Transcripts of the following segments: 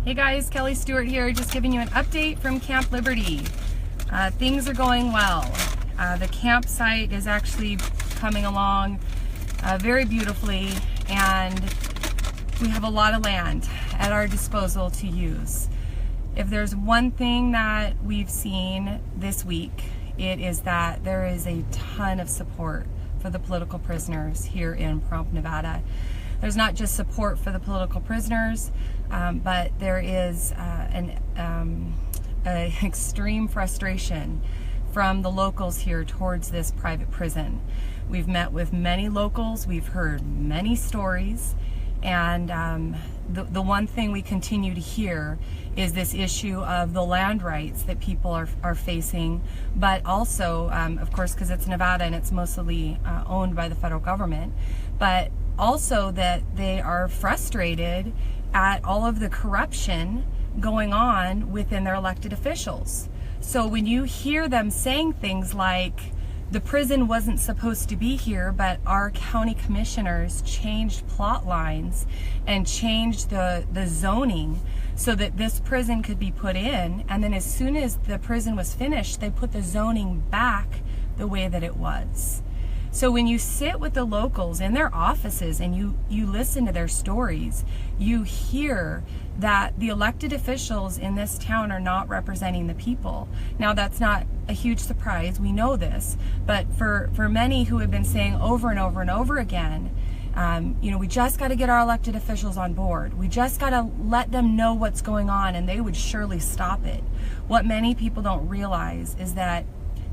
Hey guys, Kelli Stewart here, just giving you an update from Camp Liberty. Things are going well. The campsite is actually coming along very beautifully, and we have a lot of land at our disposal to use. If there's one thing that we've seen this week, it is that there is a ton of support for the political prisoners here in Pahrump, Nevada. There's not just support for the political prisoners, but there is an extreme frustration from the locals here towards this private prison. We've met with many locals, we've heard many stories, and the one thing we continue to hear is this issue of the land rights that people are facing, but also, of course, because it's Nevada and it's mostly owned by the federal government, but also that they are frustrated at all of the corruption going on within their elected officials. So when you hear them saying things like, the prison wasn't supposed to be here, but our county commissioners changed plot lines and changed the zoning so that this prison could be put in, and then as soon as the prison was finished, they put the zoning back the way that it was. So when you sit with the locals in their offices and you listen to their stories, you hear that the elected officials in this town are not representing the people. Now, that's not a huge surprise, we know this, but for many who have been saying over and over and over again, we just got to get our elected officials on board. We just got to let them know what's going on, and they would surely stop it. What many people don't realize is that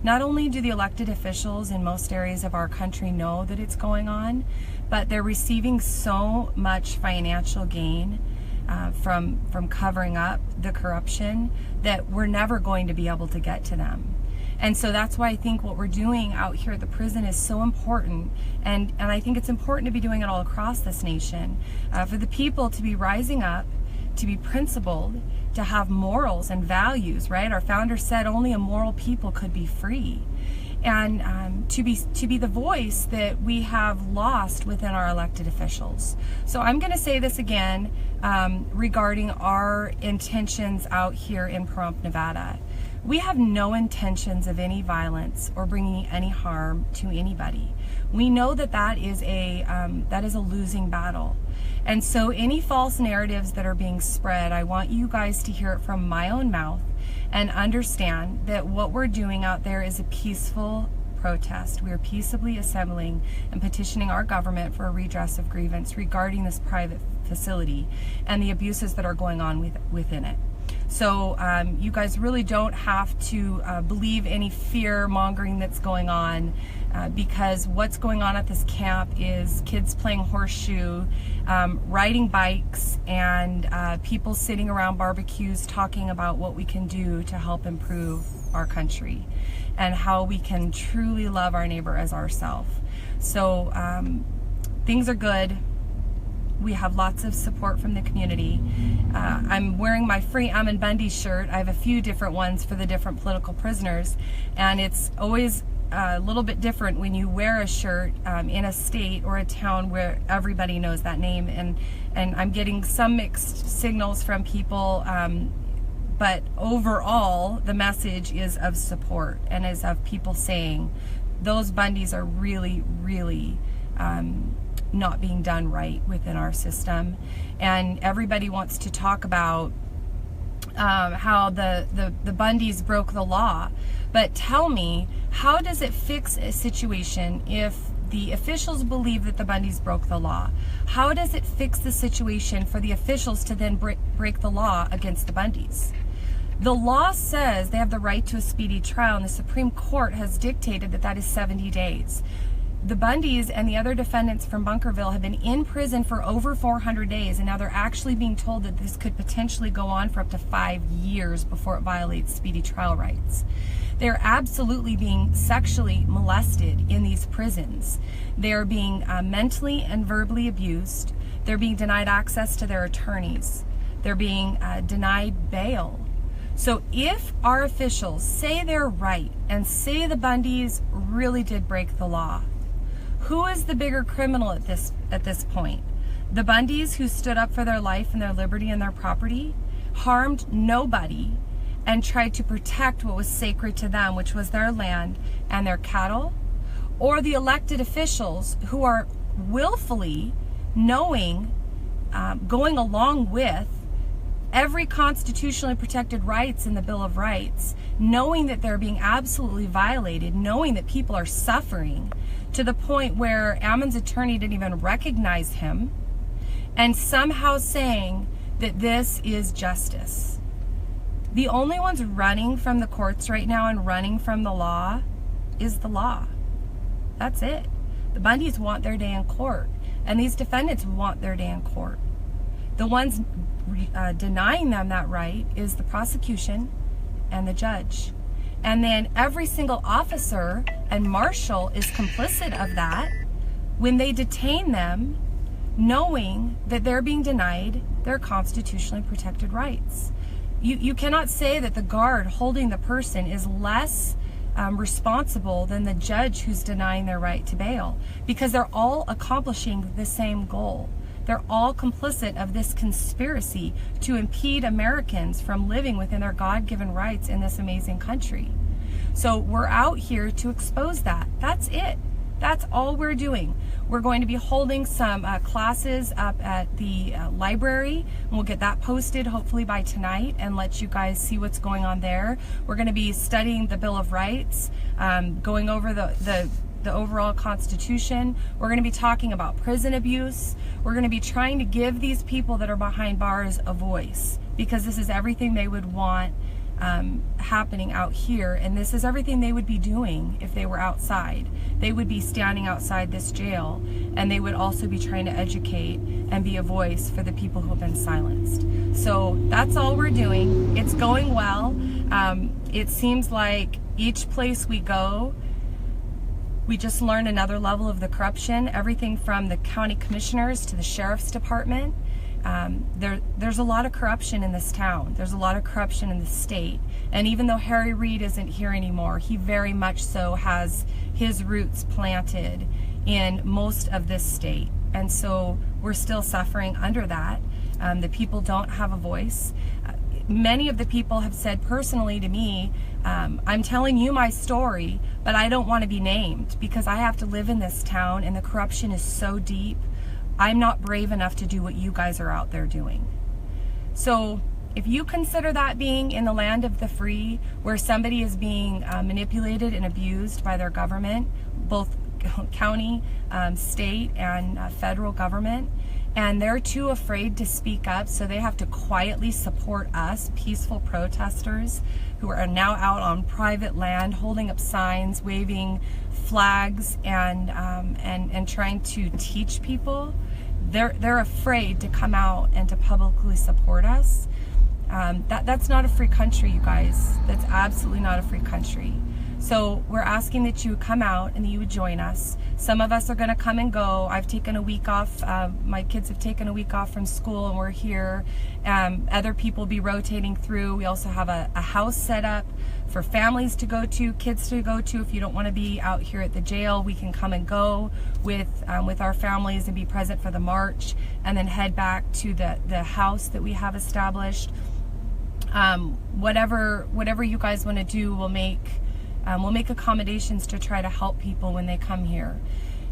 not only do the elected officials in most areas of our country know that it's going on, but they're receiving so much financial gain from covering up the corruption that we're never going to be able to get to them. And so that's why I think what we're doing out here at the prison is so important, and I think it's important to be doing it all across this nation, for the people to be rising up, to be principled, to have morals and values, right? Our founder said only a moral people could be free. And to be the voice that we have lost within our elected officials. So I'm going to say this again regarding our intentions out here in Pahrump, Nevada. We have no intentions of any violence or bringing any harm to anybody. We know that that is a losing battle. And so any false narratives that are being spread, I want you guys to hear it from my own mouth and understand that what we're doing out there is a peaceful protest. We are peaceably assembling and petitioning our government for a redress of grievance regarding this private facility and the abuses that are going on within it. So you guys really don't have to believe any fear mongering that's going on, because what's going on at this camp is kids playing horseshoe, riding bikes, and people sitting around barbecues talking about what we can do to help improve our country and how we can truly love our neighbor as ourselves. So things are good. We have lots of support from the community. I'm wearing my Free Bundy shirt. I have a few different ones for the different political prisoners, and it's always a little bit different when you wear a shirt in a state or a town where everybody knows that name, and I'm getting some mixed signals from people, but overall the message is of support and is of people saying those Bundys are really, really not being done right within our system. And everybody wants to talk about how the Bundys broke the law. But tell me, how does it fix a situation if the officials believe that the Bundys broke the law? How does it fix the situation for the officials to then break the law against the Bundys? The law says they have the right to a speedy trial, and the Supreme Court has dictated that that is 70 days. The Bundys and the other defendants from Bunkerville have been in prison for over 400 days, and now they're actually being told that this could potentially go on for up to 5 years before it violates speedy trial rights. They're absolutely being sexually molested in these prisons. They're being mentally and verbally abused. They're being denied access to their attorneys. They're being denied bail. So if our officials say they're right and say the Bundys really did break the law, who is the bigger criminal at this point? The Bundys who stood up for their life and their liberty and their property, harmed nobody, and tried to protect what was sacred to them, which was their land and their cattle, or the elected officials who are willfully knowing, going along with every constitutionally protected rights in the Bill of Rights, knowing that they're being absolutely violated, knowing that people are suffering to the point where Ammon's attorney didn't even recognize him, and somehow saying that this is justice. The only ones running from the courts right now and running from the law is the law. That's it. The Bundys want their day in court, and these defendants want their day in court. The ones denying them that right is the prosecution and the judge. And then every single officer and marshal is complicit of that when they detain them, knowing that they're being denied their constitutionally protected rights. You cannot say that the guard holding the person is less responsible than the judge who's denying their right to bail, because they're all accomplishing the same goal. They're all complicit of this conspiracy to impede Americans from living within their God-given rights in this amazing country. So we're out here to expose that. That's it. That's all we're doing. We're going to be holding some classes up at the library, and we'll get that posted hopefully by tonight and let you guys see what's going on there. We're going to be studying the Bill of Rights, going over the overall Constitution. We're going to be talking about prison abuse. We're going to be trying to give these people that are behind bars a voice, because this is everything they would want happening out here, and this is everything they would be doing if they were outside. They would be standing outside this jail, and they would also be trying to educate and be a voice for the people who have been silenced. So that's all we're doing. It's going well. It seems like each place we go, we just learn another level of the corruption, everything from the county commissioners to the sheriff's department. There's a lot of corruption in this town. There's a lot of corruption in the state. And even though Harry Reid isn't here anymore, he very much so has his roots planted in most of this state. And so we're still suffering under that. The people don't have a voice. Many of the people have said personally to me, I'm telling you my story, but I don't want to be named because I have to live in this town and the corruption is so deep. I'm not brave enough to do what you guys are out there doing. So if you consider that being in the land of the free, where somebody is being manipulated and abused by their government, both county, state, and federal government, and they're too afraid to speak up, so they have to quietly support us, peaceful protesters, who are now out on private land, holding up signs, waving flags, and trying to teach people. They're afraid to come out and to publicly support us. That's not a free country, you guys. That's absolutely not a free country. So we're asking that you would come out and that you would join us. Some of us are going to come and go. I've taken a week off. My kids have taken a week off from school, and we're here. Other people will be rotating through. We also have a house set up for families to go to, kids to go to. If you don't want to be out here at the jail, we can come and go with our families and be present for the march, and then head back to the house that we have established. Whatever you guys want to do, we'll make accommodations to try to help people when they come here.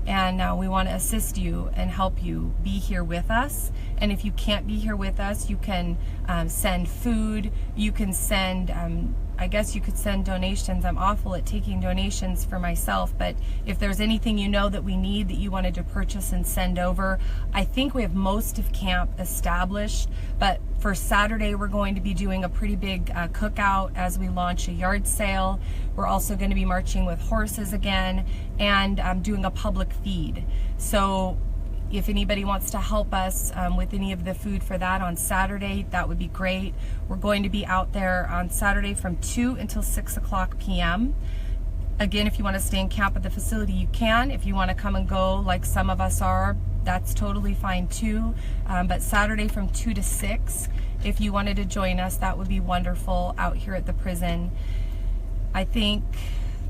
And we want to assist you and help you be here with us. And if you can't be here with us, you can send food, you can send, I guess you could send donations. I'm awful at taking donations for myself, but if there's anything you know that we need that you wanted to purchase and send over, I think we have most of camp established, but for Saturday we're going to be doing a pretty big cookout as we launch a yard sale. We're also going to be marching with horses again, and doing a public feed. So if anybody wants to help us with any of the food for that on Saturday, that would be great. We're going to be out there on Saturday from 2 until 6 o'clock p.m. Again, if you want to stay in camp at the facility, you can. If you want to come and go like some of us are, that's totally fine too. But Saturday from 2 to 6, if you wanted to join us, that would be wonderful out here at the prison. I think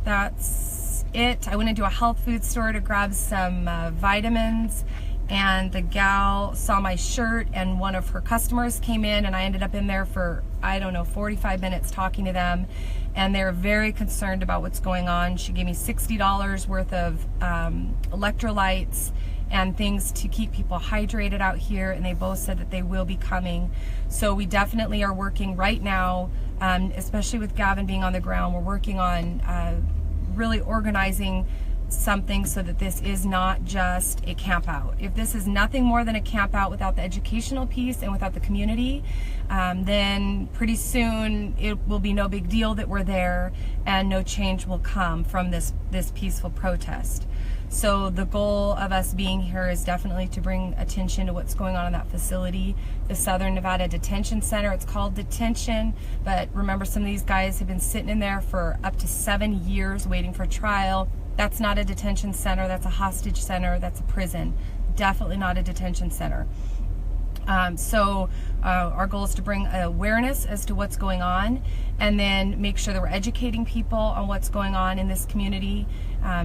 that's it. I went into a health food store to grab some vitamins, and the gal saw my shirt, and one of her customers came in, and I ended up in there for, I don't know, 45 minutes talking to them, and they're very concerned about what's going on. She gave me $60 worth of electrolytes and things to keep people hydrated out here, and they both said that they will be coming. So we definitely are working right now, especially with Gavin being on the ground. We're working on really organizing something so that this is not just a camp out. If this is nothing more than a camp out without the educational piece and without the community, then pretty soon it will be no big deal that we're there, and no change will come from this peaceful protest. So the goal of us being here is definitely to bring attention to what's going on in that facility, the Southern Nevada Detention Center. It's called detention, but remember, some of these guys have been sitting in there for up to 7 years waiting for trial. That's not a detention center, that's a hostage center, that's a prison. Definitely not a detention center. So our goal is to bring awareness as to what's going on, and then make sure that we're educating people on what's going on in this community,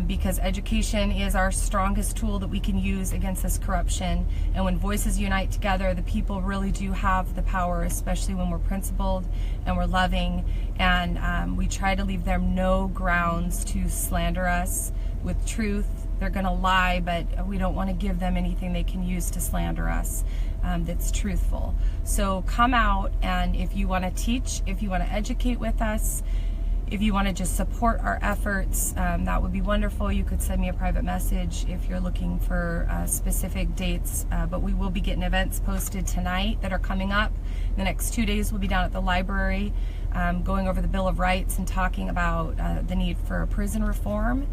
because education is our strongest tool that we can use against this corruption. And when voices unite together, the people really do have the power, especially when we're principled and we're loving, and we try to leave them no grounds to slander us with truth. They're going to lie, but we don't want to give them anything they can use to slander us that's truthful. So come out, and if you want to teach, if you want to educate with us, if you want to just support our efforts, that would be wonderful. You could send me a private message if you're looking for specific dates, but we will be getting events posted tonight that are coming up. The next 2 days we'll be down at the library going over the Bill of Rights and talking about the need for prison reform.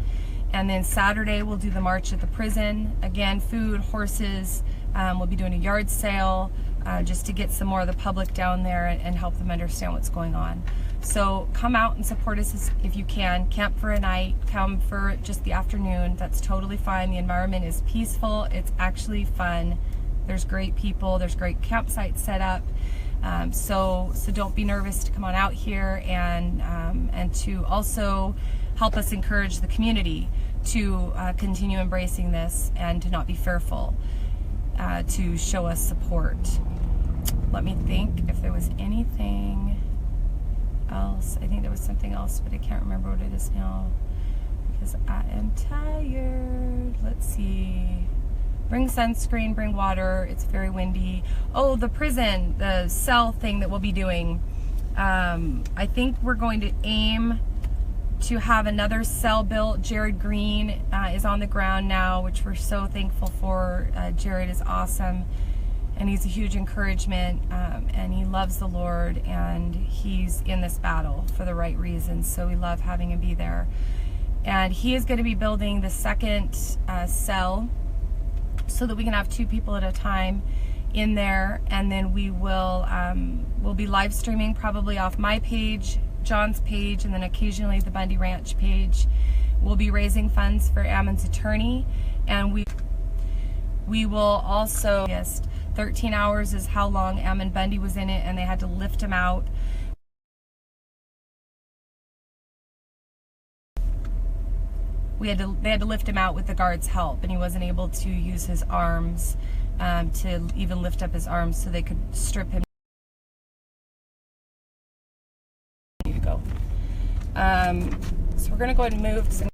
And then Saturday we'll do the march at the prison. Again, food, horses. We'll be doing a yard sale just to get some more of the public down there and help them understand what's going on. So come out and support us if you can. Camp for a night, come for just the afternoon. That's totally fine. The environment is peaceful. It's actually fun. There's great people. There's great campsites set up. So don't be nervous to come on out here, and to also help us encourage the community to continue embracing this and to not be fearful, to show us support. Let me think if there was anything else. I think there was something else, but I can't remember what it is now because I am tired. Let's see. Bring sunscreen, bring water. It's very windy. Oh, the prison, the cell thing that we'll be doing. I think we're going to aim to have another cell built. Jared Green is on the ground now, which we're so thankful for. Jared is awesome, and he's a huge encouragement, and he loves the Lord, and he's in this battle for the right reasons, so we love having him be there. And he is going to be building the second cell so that we can have 2 people at a time in there, and then we will we'll be live streaming probably off my page, John's page, and then occasionally the Bundy Ranch page. We'll be raising funds for Ammon's attorney, and we will also, 13 hours is how long Ammon Bundy was in it, and they had to lift him out. They had to lift him out with the guards' help, and he wasn't able to use his arms to even lift up his arms, so they could strip him. So we're gonna go ahead and move.